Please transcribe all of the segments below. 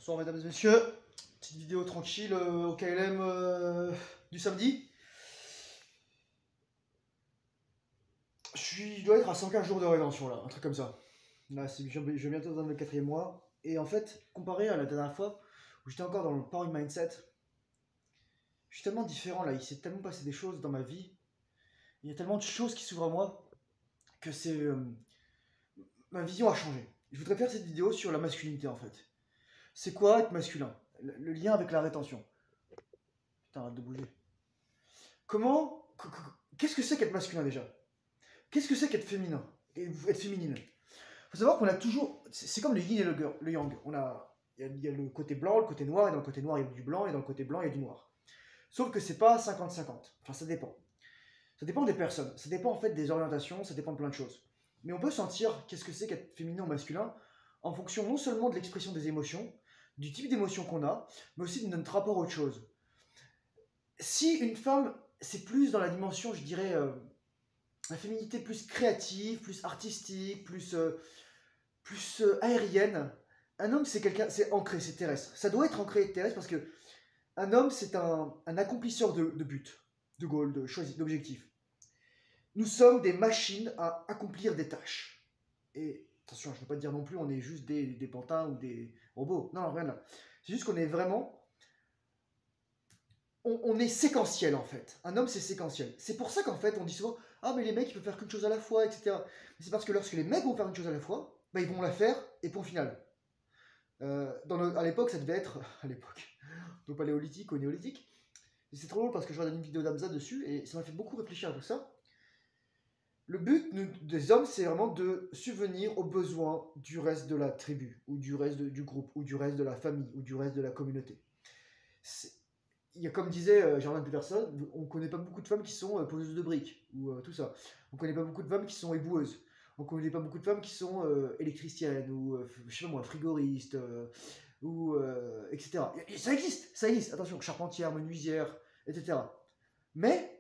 Bonsoir mesdames et messieurs, petite vidéo tranquille au KLM du samedi. Je dois être à 115 jours de rétention là, un truc comme ça. Là, je vais bientôt dans le 4e mois. Et en fait, comparé à la dernière fois où j'étais encore dans le Power Mindset, je suis tellement différent là, il s'est tellement passé des choses dans ma vie. Il y a tellement de choses qui s'ouvrent à moi que ma vision a changé. Je voudrais faire cette vidéo sur la masculinité en fait. C'est quoi être masculin? Le lien avec la rétention. Putain, arrête de bouger. Qu'est-ce que c'est qu'être masculin déjà? Qu'est-ce que c'est qu'être féminin? Et être féminine? Faut savoir qu'on a toujours. C'est comme le yin et le yang. Il y a le côté blanc, le côté noir, et dans le côté noir il y a du blanc, et dans le côté blanc il y a du noir. Sauf que c'est pas 50-50. Enfin, ça dépend. Ça dépend des personnes. Ça dépend en fait des orientations, ça dépend de plein de choses. Mais on peut sentir qu'est-ce que c'est qu'être féminin ou masculin en fonction non seulement de l'expression des émotions, du type d'émotion qu'on a, mais aussi de notre rapport à autre chose. Si une femme, c'est plus dans la dimension, je dirais, la féminité plus créative, plus artistique, plus aérienne, un homme, c'est quelqu'un, c'est ancré, c'est terrestre. Ça doit être ancré et terrestre parce que un homme, c'est un accomplisseur de buts, de goals, de choses, d'objectifs. Nous sommes des machines à accomplir des tâches. Et attention, je ne veux pas dire non plus on est juste des pantins ou des robots. Non, rien là. C'est juste qu'on est vraiment... On est séquentiel en fait. Un homme, c'est séquentiel. C'est pour ça qu'en fait, on dit souvent ah, mais les mecs, ils peuvent faire qu'une chose à la fois, etc. Mais c'est parce que lorsque les mecs vont faire une chose à la fois, bah, ils vont la faire et point final. À l'époque, ça devait être. À l'époque, au paléolithique, au néolithique. C'est trop drôle parce que je regardais une vidéo d'Hamza dessus et ça m'a fait beaucoup réfléchir à tout ça. Le but des hommes, c'est vraiment de subvenir aux besoins du reste de la tribu, ou du reste du groupe, ou du reste de la famille, ou du reste de la communauté. Il y a, comme disait Jordan Peterson, on ne connaît pas beaucoup de femmes qui sont poseuses de briques, ou tout ça. On ne connaît pas beaucoup de femmes qui sont éboueuses. On ne connaît pas beaucoup de femmes qui sont électriciennes, ou je sais pas moi, frigoristes, etc. Et ça existe, attention, charpentière, menuisière, etc. Mais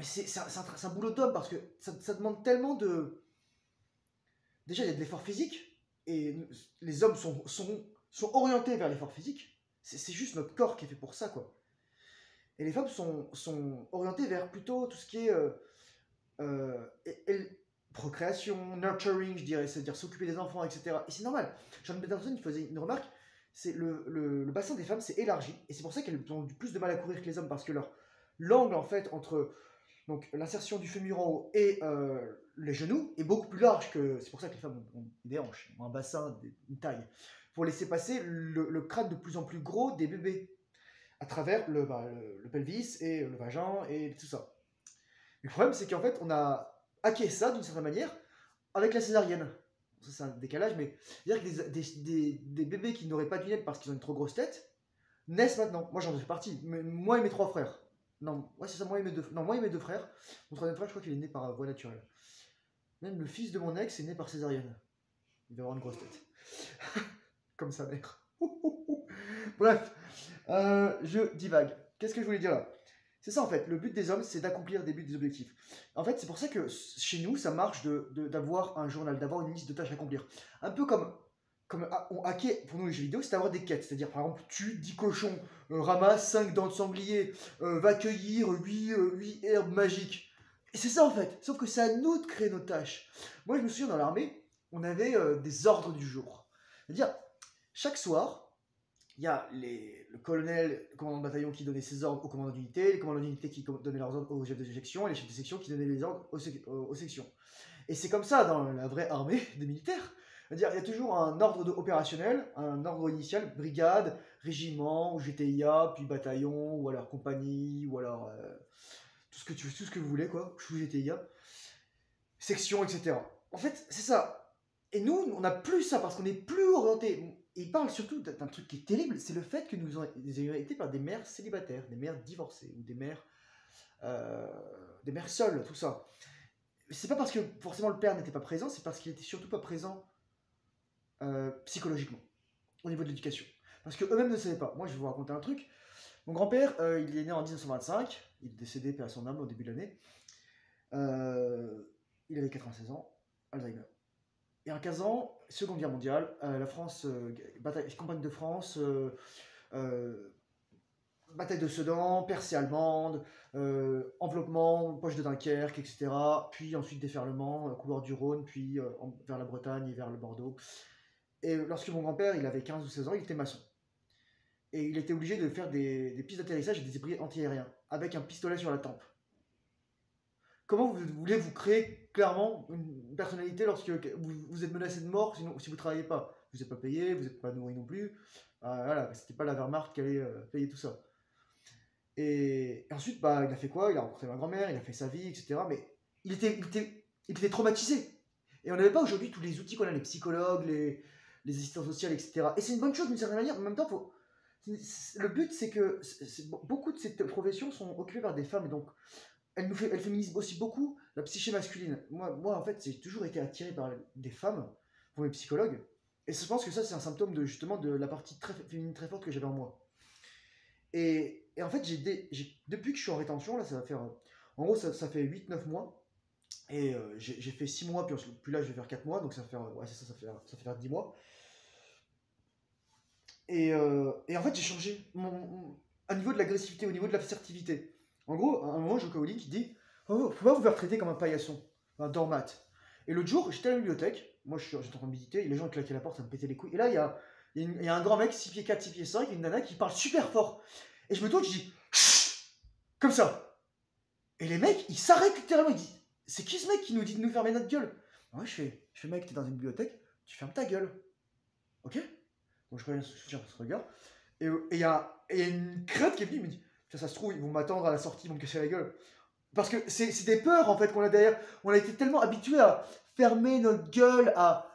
c'est un boulot d'homme parce que ça demande tellement de... Déjà, il y a de l'effort physique, et les hommes sont orientés vers l'effort physique. C'est juste notre corps qui est fait pour ça, quoi. Et les femmes sont orientées vers plutôt tout ce qui est procréation, nurturing, je dirais, c'est-à-dire s'occuper des enfants, etc. Et c'est normal. Jordan Peterson, il faisait une remarque, c'est le bassin des femmes s'est élargi, et c'est pour ça qu'elles ont plus de mal à courir que les hommes, parce que l'angle, en fait, entre l'insertion du fémur en haut et les genoux est beaucoup plus large que... C'est pour ça que les femmes ont des hanches, ont un bassin, une taille, pour laisser passer le crâne de plus en plus gros des bébés à travers le pelvis et le vagin et tout ça. Le problème, c'est qu'en fait, on a hacké ça d'une certaine manière avec la césarienne. Ça, c'est un décalage, mais c'est-à-dire que des bébés qui n'auraient pas dû naître parce qu'ils ont une trop grosse tête naissent maintenant. Moi, j'en fais partie. Moi et mes 3 frères. Non, ouais, c'est ça, moi et mes 2 frères. Mon 3e frère, je crois qu'il est né par voie naturelle. Même le fils de mon ex est né par césarienne. Il va avoir une grosse tête. Comme sa mère. Bref, je divague. Qu'est-ce que je voulais dire là? C'est ça en fait, le but des hommes, c'est d'accomplir des buts, des objectifs. En fait, c'est pour ça que chez nous, ça marche d'avoir un journal, d'avoir une liste de tâches à accomplir. Un peu comme on hackait pour nous les jeux vidéo, c'est d'avoir des quêtes. C'est-à-dire, par exemple, tue 10 cochons, ramasse 5 dents de sanglier, va cueillir 8 herbes magiques. Et c'est ça en fait, sauf que c'est à nous de créer nos tâches. Moi, je me souviens dans l'armée, on avait des ordres du jour. C'est-à-dire, chaque soir, il y a le colonel, le commandant de bataillon qui donnait ses ordres au commandant d'unité, les commandants d'unité qui donnaient leurs ordres aux chefs de section, et les chefs de section qui donnaient les ordres aux sections. Et c'est comme ça dans la vraie armée des militaires. C'est-à-dire, il y a toujours un ordre opérationnel, un ordre initial, brigade, régiment, ou GTIA, puis bataillon, ou alors compagnie, ou alors tout ce que vous voulez, quoi, sous GTIA, section, etc. En fait, c'est ça. Et nous, on n'a plus ça parce qu'on n'est plus orienté. Et il parle surtout d'un truc qui est terrible, c'est le fait que nous ayons été par des mères célibataires, des mères divorcées, ou des mères seules, tout ça. C'est pas parce que forcément le père n'était pas présent, c'est parce qu'il était surtout pas présent psychologiquement, au niveau de l'éducation. Parce qu'eux-mêmes ne savaient pas. Moi, je vais vous raconter un truc. Mon grand-père, il est né en 1925, il est décédé, paix à son âme, au début de l'année. Il avait 96 ans, Alzheimer. Et en 15 ans, Seconde Guerre mondiale, la France, campagne de France, euh, bataille de Sedan, percée allemande, enveloppement, poche de Dunkerque, etc. Puis ensuite déferlement, couloir du Rhône, puis vers la Bretagne et vers le Bordeaux. Et lorsque mon grand-père, il avait 15 ou 16 ans, il était maçon. Et il était obligé de faire des pistes d'atterrissage et des abris anti-aériens, avec un pistolet sur la tempe. Comment vous voulez vous créer clairement une personnalité lorsque vous êtes menacé de mort sinon, si vous ne travaillez pas? Vous n'êtes pas payé, vous n'êtes pas nourri non plus. Voilà, c'était pas la Wehrmacht qui allait payer tout ça. Et ensuite, bah, il a fait quoi? Il a rencontré ma grand-mère, il a fait sa vie, etc. Mais il était traumatisé. Et on n'avait pas aujourd'hui tous les outils qu'on a, les psychologues, les assistants sociaux, etc. Et c'est une bonne chose d'une certaine manière, mais en même temps, le but, c'est que beaucoup de ces professions sont occupées par des femmes, et donc elle féminise aussi beaucoup la psyché masculine. Moi en fait, j'ai toujours été attiré par des femmes, pour mes psychologues, et je pense que ça, c'est un symptôme de, justement, de la partie très féminine très forte que j'avais en moi. Et en fait, depuis que je suis en rétention, là, ça va faire. En gros, ça fait 8 9 mois. Et j'ai fait 6 mois, puis là, je vais faire 4 mois, donc ça va faire. Ouais, c'est ça, ça fait faire 10 mois. Et en fait, j'ai changé à niveau de l'agressivité, au niveau de l'assertivité. En gros, à un moment, Joko Willing qui dit: oh, faut pas vous faire traiter comme un paillasson, un dormate. Et l'autre jour, j'étais à la bibliothèque, moi j'étais en train de méditer, et les gens claquaient la porte, ça me pétait les couilles. Et là, il y a un grand mec, 6 pieds 4, 6 pieds 5, une nana qui parle super fort. Et je me tourne, je dis: chut, comme ça. Et les mecs, ils s'arrêtent littéralement, ils disent: c'est qui ce mec qui nous dit de nous fermer notre gueule? Ouais, je fais: mec, t'es dans une bibliothèque, tu fermes ta gueule. Ok? Donc je reviens sur ce regard. Et il y a une crainte qui est venue, il me dit: ça se trouve, ils vont m'attendre à la sortie, ils vont me casser la gueule. Parce que c'est des peurs en fait qu'on a derrière. On a été tellement habitués à fermer notre gueule, à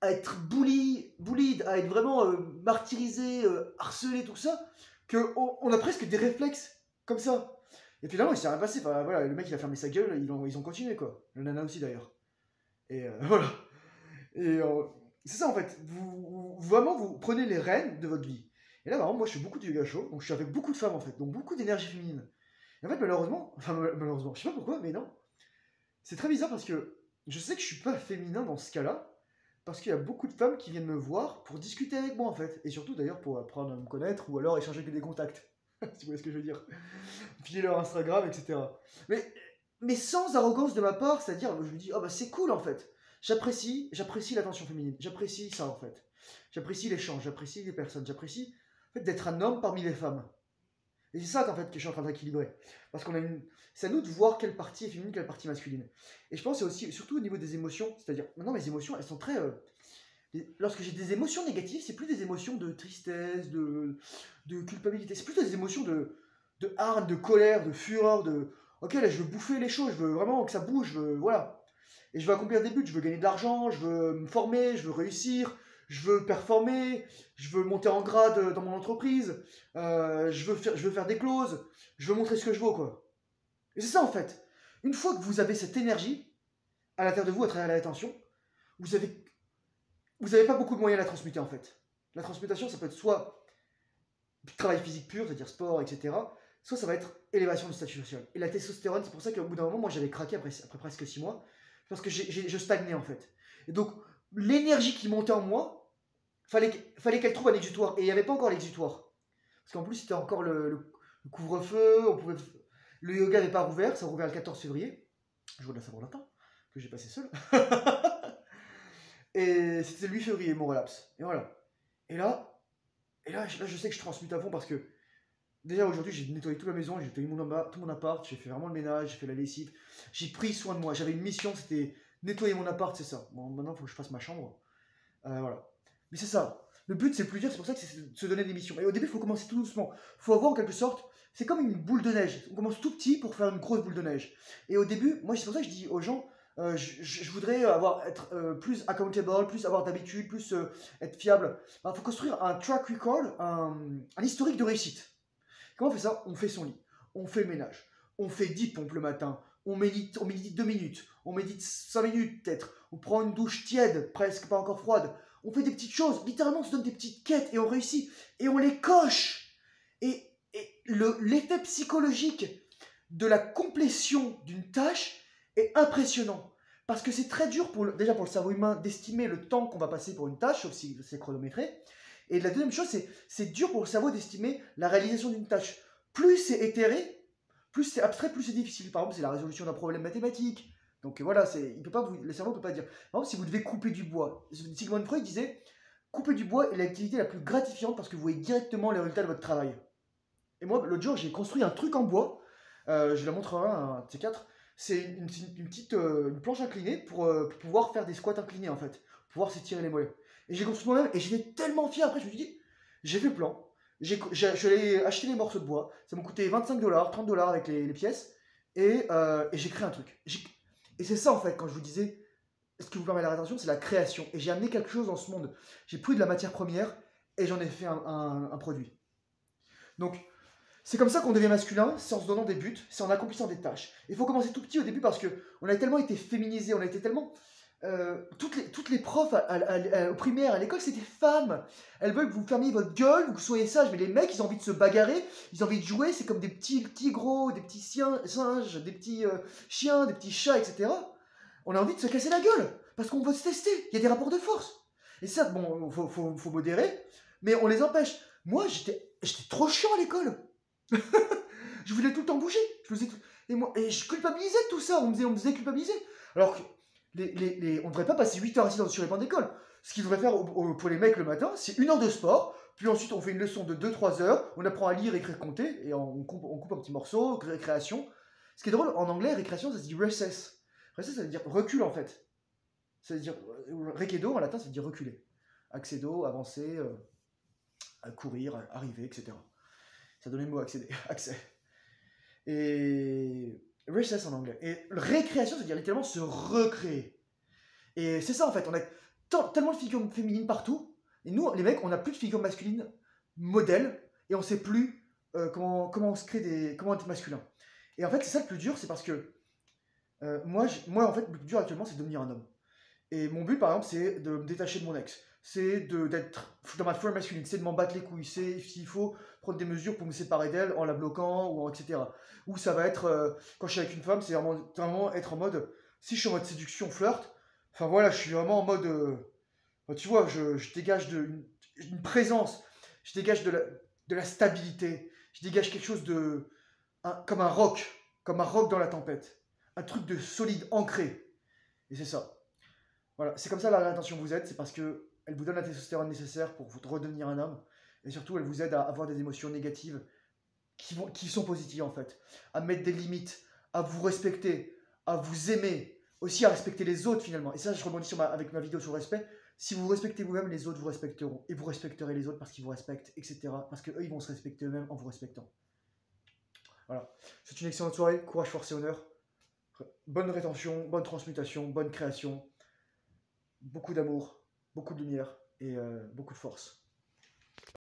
être bullied, à être vraiment martyrisé, harcelé, tout ça, qu'on a presque des réflexes comme ça. Et finalement, il s'est rien passé. Enfin, voilà, le mec, il a fermé sa gueule, ils ont continué, quoi. Le nana aussi, d'ailleurs. Et voilà. Et c'est ça, en fait. Vraiment, vous prenez les rênes de votre vie. Et là, vraiment, moi, je fais beaucoup de yoga show, donc je suis avec beaucoup de femmes, en fait. Donc, beaucoup d'énergie féminine. Et en fait, malheureusement, je sais pas pourquoi, mais non. C'est très bizarre parce que je sais que je suis pas féminin dans ce cas-là, parce qu'il y a beaucoup de femmes qui viennent me voir pour discuter avec moi, en fait. Et surtout, d'ailleurs, pour apprendre à me connaître, ou alors échanger avec des contacts. Si vous voyez ce que je veux dire. Filer leur Instagram, etc. Mais sans arrogance de ma part, c'est-à-dire, je me dis: oh bah c'est cool, en fait. J'apprécie l'attention féminine. J'apprécie ça, en fait. J'apprécie l'échange, j'apprécie les personnes, j'apprécie en fait, d'être un homme parmi les femmes. Et c'est ça qu'en fait que je suis en train d'équilibrer. Parce qu'on a c'est à nous de voir quelle partie est féminine, quelle partie masculine. Et je pense que c'est aussi, surtout au niveau des émotions, c'est-à-dire, maintenant mes émotions, elles sont très... lorsque j'ai des émotions négatives, c'est plus des émotions de tristesse, de culpabilité, c'est plutôt des émotions de hargne, de colère, de fureur, de... Ok, là je veux bouffer les choses, je veux vraiment que ça bouge, voilà. Et je veux accomplir des buts, je veux gagner de l'argent, je veux me former, je veux réussir, je veux performer, je veux monter en grade dans mon entreprise, je veux faire des clauses, je veux montrer ce que je vaux, quoi. Et c'est ça, en fait. Une fois que vous avez cette énergie à l'intérieur de vous, à travers la rétention, vous avez pas beaucoup de moyens de la transmuter, en fait. La transmutation, ça peut être soit travail physique pur, c'est-à-dire sport, etc., soit ça va être élévation du statut social. Et la testostérone, c'est pour ça qu'au bout d'un moment, moi, j'avais craqué après presque 6 mois, parce que je stagnais, en fait. Et donc, l'énergie qui montait en moi, fallait qu'elle trouve un exutoire. Et il n'y avait pas encore l'exutoire. Parce qu'en plus, c'était encore le couvre-feu, le yoga n'est pas rouvert, ça a rouvert le 14 février. Je vois de la Saint-Valentin, que j'ai passé seul. Et c'était le 8 février, mon relapse. Et voilà. Et là, je sais que je transmute à fond parce que déjà aujourd'hui, j'ai nettoyé toute la maison, j'ai nettoyé tout mon appart, j'ai fait vraiment le ménage, j'ai fait la lessive, j'ai pris soin de moi. J'avais une mission, c'était nettoyer mon appart, c'est ça. Bon, maintenant, il faut que je fasse ma chambre. Voilà. Mais c'est ça. Le but, c'est plus dur, c'est pour ça que c'est de se donner des missions. Et au début, il faut commencer tout doucement. Il faut avoir en quelque sorte, c'est comme une boule de neige. On commence tout petit pour faire une grosse boule de neige. Et au début, moi, c'est pour ça que je dis aux gens, je voudrais être plus accountable, plus avoir d'habitude, plus être fiable. Il faut construire un track record, un historique de réussite. Comment on fait ça? On fait son lit, on fait le ménage, on fait 10 pompes le matin, on médite 2 minutes, on médite 5 minutes peut-être, on prend une douche tiède, presque pas encore froide, on fait des petites choses, littéralement on se donne des petites quêtes et on réussit, et on les coche. Et l'effet psychologique de la complétion d'une tâche est impressionnant. Parce que c'est très dur, déjà pour le cerveau humain, d'estimer le temps qu'on va passer pour une tâche, sauf si c'est chronométré. Et la deuxième chose, c'est dur pour le cerveau d'estimer la réalisation d'une tâche. Plus c'est éthéré, plus c'est abstrait, plus c'est difficile. Par exemple, c'est la résolution d'un problème mathématique. Donc voilà, le cerveau ne peut pas dire. Par exemple, si vous devez couper du bois, Sigmund Freud disait, couper du bois est l'activité la plus gratifiante parce que vous voyez directement les résultats de votre travail. Et moi, l'autre jour, j'ai construit un truc en bois. Je la montrerai un de ces quatre. C'est une petite une planche inclinée pour pouvoir faire des squats inclinés en fait. Pour pouvoir s'étirer les mollets. Et j'ai construit moi-même et j'étais tellement fier. Après, je me suis dit, j'ai fait le plan. Je suis allé acheter les morceaux de bois. Ça m'a coûté 25$, 30$ avec les pièces. Et j'ai créé un truc. Et c'est ça en fait, quand je vous disais, ce qui vous permet la rétention, c'est la création. Et j'ai amené quelque chose dans ce monde. J'ai pris de la matière première et j'en ai fait un produit. Donc, c'est comme ça qu'on devient masculin, c'est en se donnant des buts, c'est en accomplissant des tâches. Il faut commencer tout petit au début parce qu'on a tellement été féminisés, on a été tellement... toutes les profs au primaire, à l'école, c'était femmes. Elles veulent que vous fermiez votre gueule, que vous soyez sage, mais les mecs, ils ont envie de se bagarrer, ils ont envie de jouer, c'est comme des petits tigres, des petits singes, des petits chiens, des petits chats, etc. On a envie de se casser la gueule, parce qu'on veut se tester, il y a des rapports de force. Et ça, bon, faut modérer, mais on les empêche. Moi, j'étais trop chiant à l'école. Je voulais tout le temps bouger. Et je culpabilisais de tout ça. On me disait culpabiliser. Alors que on ne devrait pas passer 8 heures assis sur les bancs d'école. Ce qu'ils devraient faire pour les mecs le matin, c'est 1 heure de sport. Puis ensuite, on fait une leçon de 2-3 heures. On apprend à lire, écrire, compter. Et on coupe un petit morceau. Récréation. Ce qui est drôle, en anglais, récréation, ça se dit recess. Recess, ça veut dire recul en fait. Ça veut dire requedo en latin, ça veut dire reculer. Accedo, avancer, courir, arriver, etc. Ça donnait le mot accès. Et recess en anglais. Et récréation, ça veut dire littéralement se recréer. Et c'est ça en fait, on a tellement de figures féminines partout, et nous, les mecs, on n'a plus de figures masculines modèles, et on sait plus comment on se crée comment être masculin. Et en fait, c'est ça le plus dur, c'est parce que moi, en fait, le plus dur actuellement, c'est de devenir un homme. Et mon but, par exemple, c'est de me détacher de mon ex. C'est d'être dans ma forme masculine, c'est de m'en battre les couilles, c'est s'il faut prendre des mesures pour me séparer d'elle en la bloquant, ou etc. Ou ça va être, quand je suis avec une femme, c'est vraiment être en mode, si je suis en mode séduction, flirt, enfin voilà, je suis vraiment en mode, tu vois, je dégage une présence, je dégage de la stabilité, je dégage quelque chose comme un roc dans la tempête, un truc de solide, ancré. Et c'est ça. Voilà, c'est comme ça la réintention vous aide, c'est parce que elle vous donne la testostérone nécessaire pour vous redevenir un homme, et surtout elle vous aide à avoir des émotions négatives qui sont positives en fait, à mettre des limites, à vous respecter, à vous aimer, aussi à respecter les autres finalement. Et ça, je rebondis avec ma vidéo sur le respect. Si vous respectez vous-même, les autres vous respecteront, et vous respecterez les autres parce qu'ils vous respectent, etc. Parce qu'eux, ils vont se respecter eux-mêmes en vous respectant. Voilà, c'est une excellente soirée, courage, force et honneur. Bonne rétention, bonne transmutation, bonne création. Beaucoup d'amour, beaucoup de lumière et beaucoup de force.